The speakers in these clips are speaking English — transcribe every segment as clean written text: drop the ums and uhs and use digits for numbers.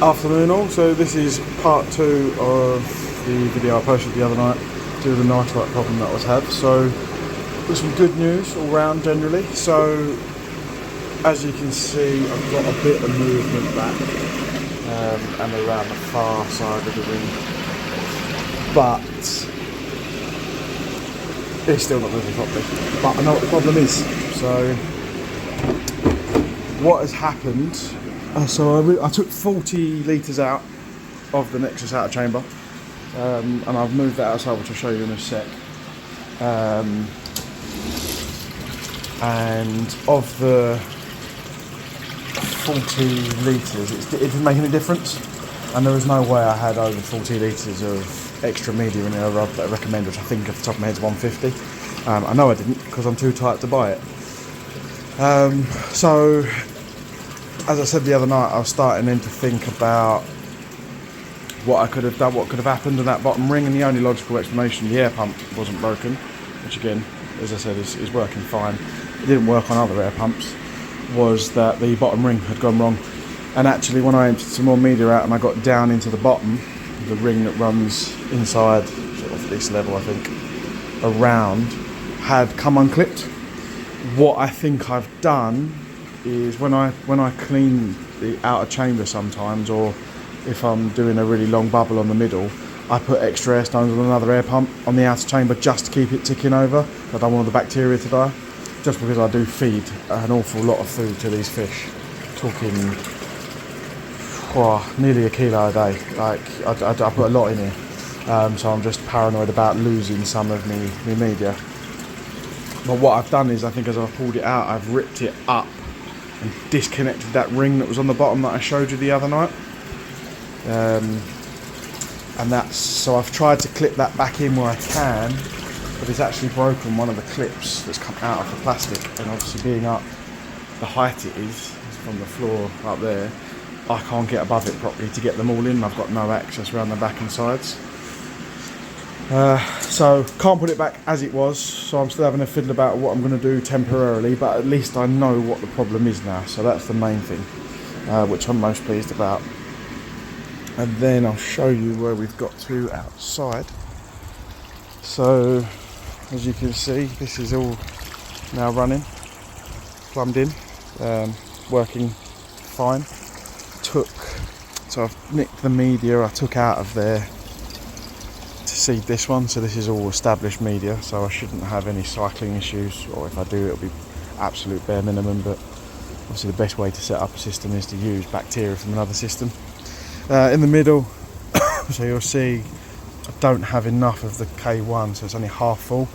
Afternoon all, so this is part 2 of the video I posted the other night due to the nitrite problem that I was had. So there's some good news all round generally. So as you can see, I've got a bit of movement back and around the far side of the ring, but it's still not moving properly. But I know what the problem is. So what has happened, so I took 40 litres out of the Nexus outer chamber, and I've moved that outside, which I'll show you in a sec. And of the 40 litres, it didn't make any difference, and there was no way I had over 40 litres of extra media in there that I recommend, which I think off the top of my head is 150. I know I didn't because I'm too tight to buy it. So as I said the other night, I was starting then to think about what I could have done, what could have happened in that bottom ring, and the only logical explanation, the air pump wasn't broken, which again, as I said, is working fine. It didn't work on other air pumps, was that the bottom ring had gone wrong. And actually when I emptied some more media out and I got down into the bottom, the ring that runs inside sort of this level, I think, around, had come unclipped. What I think I've done is when I clean the outer chamber sometimes, or if I'm doing a really long bubble on the middle, I put extra air stones on another air pump on the outer chamber just to keep it ticking over. I don't want the bacteria to die, just because I do feed an awful lot of food to these fish, talking nearly a kilo a day. Like I put a lot in here, so I'm just paranoid about losing some of me media. But what I've done is, I think as I've pulled it out, I've ripped it up and disconnected that ring that was on the bottom that I showed you the other night. And that's, so I've tried to clip that back in where I can, but it's actually broken one of the clips that's come out of the plastic, and obviously being up the height it is from the floor up there, I can't get above it properly to get them all in. I've got no access around the back and sides. So can't put it back as it was, so I'm still having a fiddle about what I'm going to do temporarily, but at least I know what the problem is now, so that's the main thing, which I'm most pleased about. And then I'll show you where we've got to outside. So as you can see, this is all now running, plumbed in, working fine. So I've nicked the media I took out of there to seed this one, so this is all established media, so I shouldn't have any cycling issues, or if I do, it'll be absolute bare minimum. But obviously the best way to set up a system is to use bacteria from another system. In the middle, so you'll see I don't have enough of the K1, so it's only half full,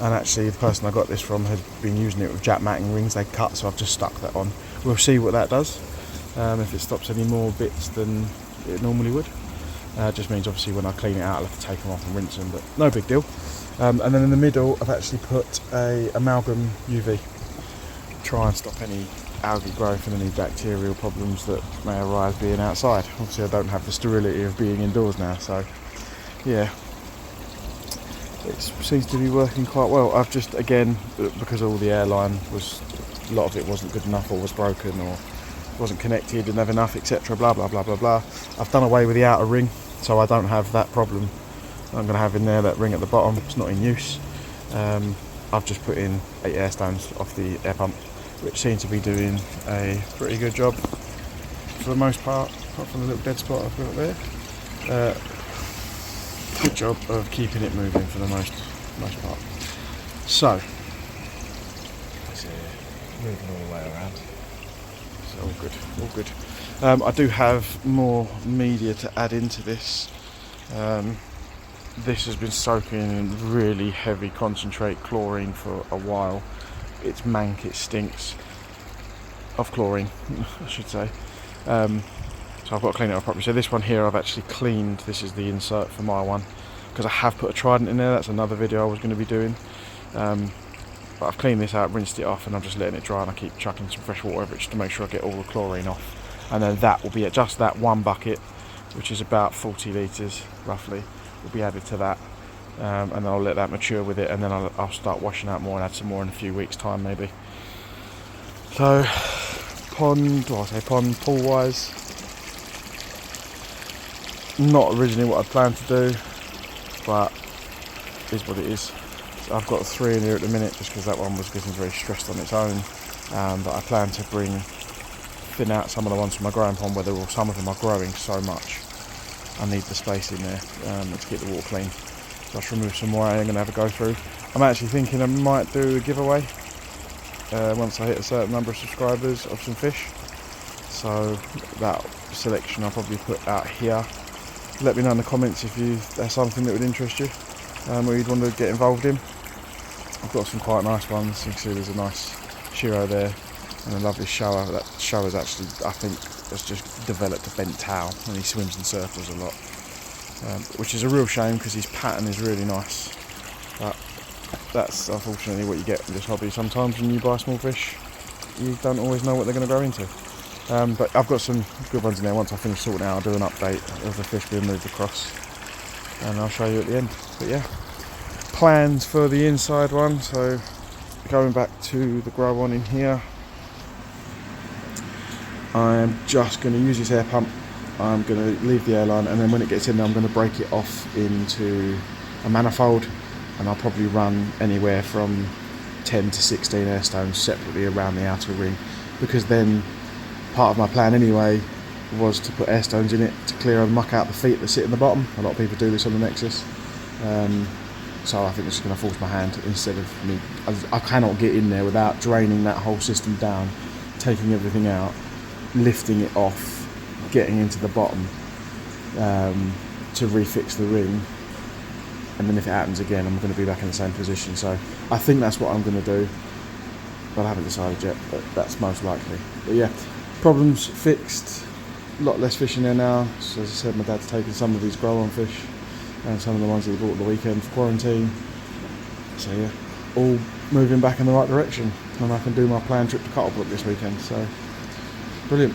and actually the person I got this from had been using it with jack matting rings they cut, so I've just stuck that on. We'll see what that does, if it stops any more bits than it normally would. It just means obviously when I clean it out I'll have to take them off and rinse them, but no big deal. And then in the middle I've actually put a amalgam UV, try and stop any algae growth and any bacterial problems that may arise being outside. Obviously I don't have the sterility of being indoors now, so yeah, it seems to be working quite well. I've just, again, because all the airline was, a lot of it wasn't good enough, or was broken, or wasn't connected, didn't have enough, etc, blah blah blah blah blah, I've done away with the outer ring, so I don't have that problem I'm going to have in there. That ring at the bottom, it's not in use. I've just put in 8 air stones off the air pump, which seem to be doing a pretty good job for the most part, apart from the little dead spot I've got there. Good job of keeping it moving for the most part. So it's moving all the way around, so all good. I do have more media to add into this. This has been soaking in really heavy concentrate chlorine for a while. It's mank, it stinks of chlorine, I should say. So I've got to clean it up properly. So this one here I've actually cleaned. This is the insert for my one, because I have put a Trident in there. That's another video I was going to be doing. But I've cleaned this out, rinsed it off, and I'm just letting it dry, and I keep chucking some fresh water over it just to make sure I get all the chlorine off. And then that will be it. Just that one bucket, which is about 40 litres roughly, will be added to that. And then I'll let that mature with it, and then I'll start washing out more and add some more in a few weeks' time maybe. So pool wise, Not originally what I planned to do, but it is what it is. I've got 3 in here at the minute just because that one was getting very stressed on its own. But I plan to thin out some of the ones from my growing pond where some of them are growing so much. I need the space in there to keep the water clean. So I'll remove some more. I'm going to have a go through. I'm actually thinking I might do a giveaway once I hit a certain number of subscribers of some fish. So that selection I'll probably put out here. Let me know in the comments if there's something that would interest you or you'd want to get involved in. I've got some quite nice ones. You can see there's a nice shiro there and a lovely shower. That shower's actually, I think, has just developed a bent towel and he swims in circles a lot, which is a real shame because his pattern is really nice. But that's unfortunately what you get in this hobby. Sometimes when you buy small fish, you don't always know what they're going to grow into. But I've got some good ones in there. Once I finish sorting out, I'll do an update of the fish being moved across and I'll show you at the end. But yeah, plans for the inside one. So going back to the grow on in here, I'm just going to use this air pump. I'm going to leave the airline, and then when it gets in there I'm going to break it off into a manifold, and I'll probably run anywhere from 10 to 16 air stones separately around the outer ring, because then part of my plan anyway was to put air stones in it to clear and muck out the feet that sit in the bottom. A lot of people do this on the Nexus, so I think it's going to force my hand instead of me. I cannot get in there without draining that whole system down, taking everything out, lifting it off, getting into the bottom to refix the ring, and then if it happens again I'm going to be back in the same position. So I think that's what I'm going to do, but I haven't decided yet, but that's most likely. But yeah, problems fixed, a lot less fish in there now. So as I said, my dad's taken some of these grow-on fish and some of the ones that he bought the weekend for quarantine. So yeah, all moving back in the right direction, and I can do my planned trip to Cuttlebrook this weekend. So brilliant.